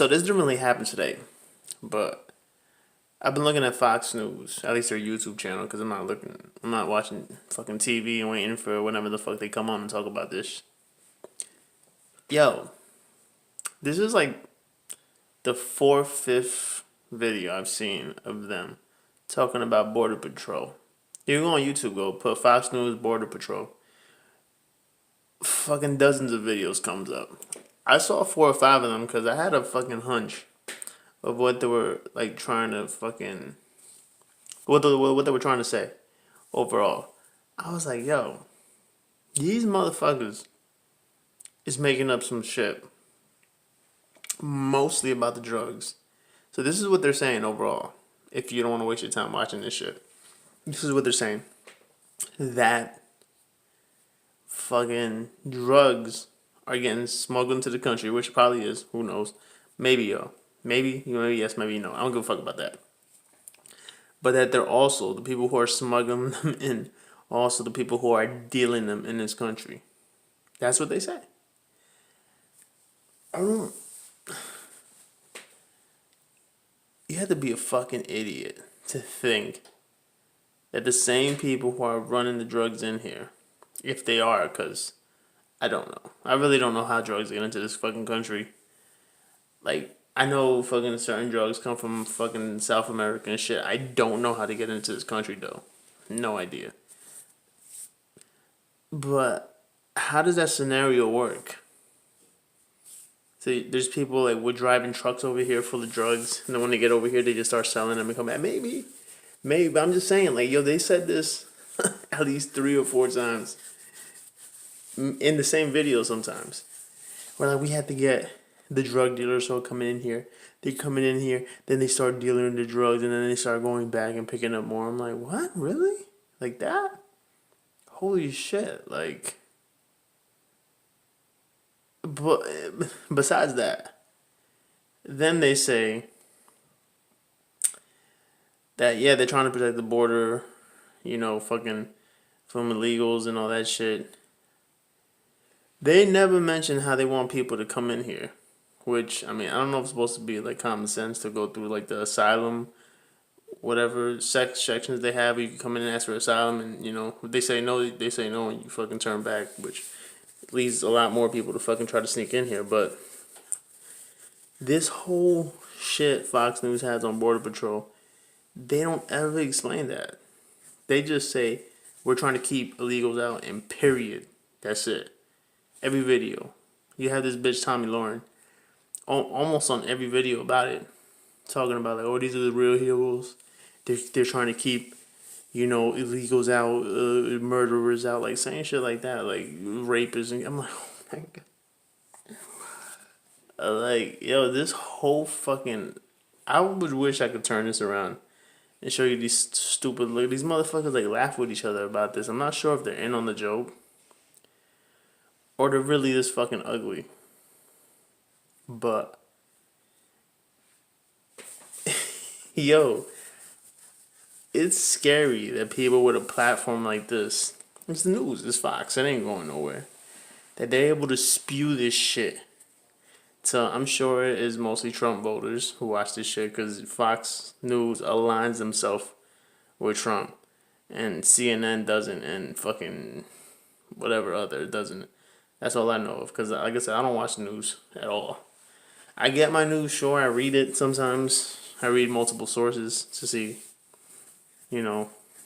So this didn't really happen today, but I've been looking at Fox News, at least their YouTube channel, because I'm not watching fucking TV and waiting for whenever the fuck they come on and talk about this. Yo, this is like the fourth, fifth video I've seen of them talking about Border Patrol. You go on YouTube, go put Fox News Border Patrol. Fucking dozens of videos comes up. I saw 4 or 5 of them because I had a fucking hunch of what they were like trying to fucking what they were trying to say overall. I was like, yo, these motherfuckers is making up some shit, mostly about the drugs. So this is what they're saying overall. If you don't want to waste your time watching this shit, this is what they're saying: that fucking drugs are getting smuggled into the country, which probably is. Who knows? Maybe yo. Maybe yes, maybe no. I don't give a fuck about that. But that they're also the people who are smuggling them in, also the people who are dealing them in this country. That's what they say. I don't. You have to be a fucking idiot to think that the same people who are running the drugs in here, if they are, because I don't know. I really don't know how drugs get into this fucking country. Like, I know fucking certain drugs come from fucking South America and shit. I don't know how to get into this country, though. No idea. But how does that scenario work? So there's people like, we're driving trucks over here full of drugs, and then when they get over here, they just start selling them and come back. Maybe. But I'm just saying, like, yo, they said this at least 3 or 4 times in the same video sometimes. Where like we had to get the drug dealers who are coming in here. They're coming in here, then they start dealing the drugs, and then they start going back and picking up more. I'm like, what? Really? Like that? Holy shit. Like, but besides that, then they say that, yeah, they're trying to protect the border, fucking from illegals and all that shit. They never mention how they want people to come in here. Which, I mean, I don't know if it's supposed to be like common sense to go through like the asylum, whatever sections they have. You can come in and ask for asylum, and if they say no, they say no, and you fucking turn back, which leads a lot more people to fucking try to sneak in here. But this whole shit Fox News has on Border Patrol, they don't ever explain that. They just say, we're trying to keep illegals out, and period. That's it. Every video. You have this bitch Tommy Lauren almost on every video about it, talking about like, oh, these are the real heroes. They're trying to keep, illegals out, murderers out, like saying shit like that, like rapists. And I'm like, oh my god. Like, yo, this whole fucking, I would wish I could turn this around and show you these stupid, like, these motherfuckers like laugh with each other about this. I'm not sure if they're in on the joke or they're really this fucking ugly. But yo, it's scary that people with a platform like this, it's the news, it's Fox, it ain't going nowhere, that they're able to spew this shit. So I'm sure it is mostly Trump voters who watch this shit, because Fox News aligns themselves with Trump, and CNN doesn't, and fucking whatever other doesn't. That's all I know of, because like I said, I don't watch the news at all. I get my news, sure, I read it sometimes. I read multiple sources to see,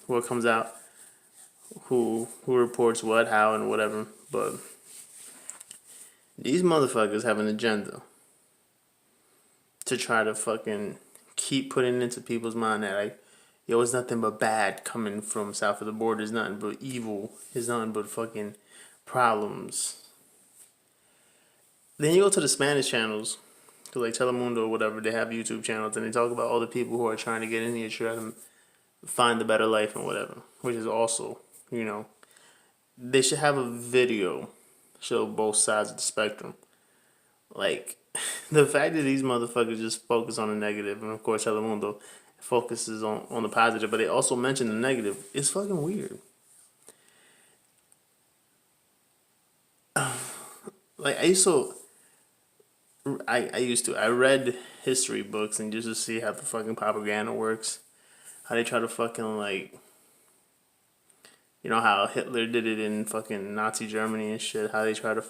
what comes out, who reports what, how, and whatever. But these motherfuckers have an agenda to try to fucking keep putting into people's mind that, like, yo, it's nothing but bad coming from south of the border. It's nothing but evil. It's nothing but fucking problems. Then you go to the Spanish channels, like Telemundo or whatever, they have YouTube channels, and they talk about all the people who are trying to get in here, trying to find the better life and whatever, which is also, they should have a video show both sides of the spectrum. Like, the fact that these motherfuckers just focus on the negative, and of course Telemundo focuses on the positive, but they also mention the negative, it's fucking weird. Like, I used to. I read history books and just to see how the fucking propaganda works. How they try to fucking like, you know how Hitler did it in fucking Nazi Germany and shit. How they try to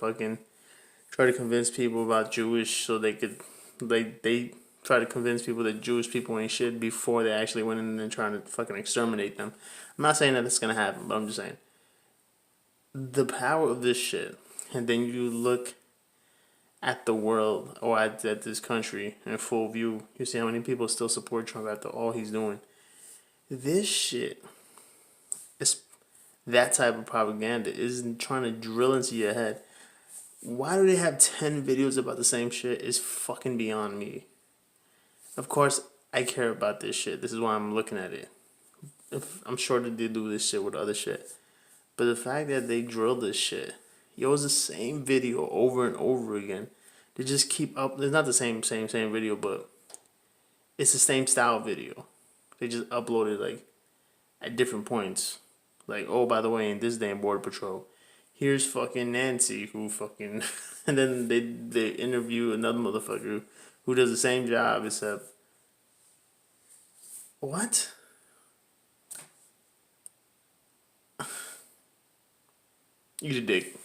convince people about Jewish so they could they try to convince people that Jewish people ain't shit before they actually went in and trying to fucking exterminate them. I'm not saying that it's gonna happen, but I'm just saying the power of this shit. And then you look at the world or at this country in full view. You see how many people still support Trump after all he's doing. This shit is that type of propaganda is trying to drill into your head. Why do they have 10 videos about the same shit is fucking beyond me. Of course, I care about this shit. This is why I'm looking at it. I'm sure that they do this shit with other shit. But the fact that they drill this shit, yo, it's the same video over and over again. They just keep up. It's not the same video, but it's the same style video. They just upload it like at different points. Like, oh, by the way, in this damn Border Patrol, here's fucking Nancy who fucking, and then they interview another motherfucker who does the same job except what? You a dick.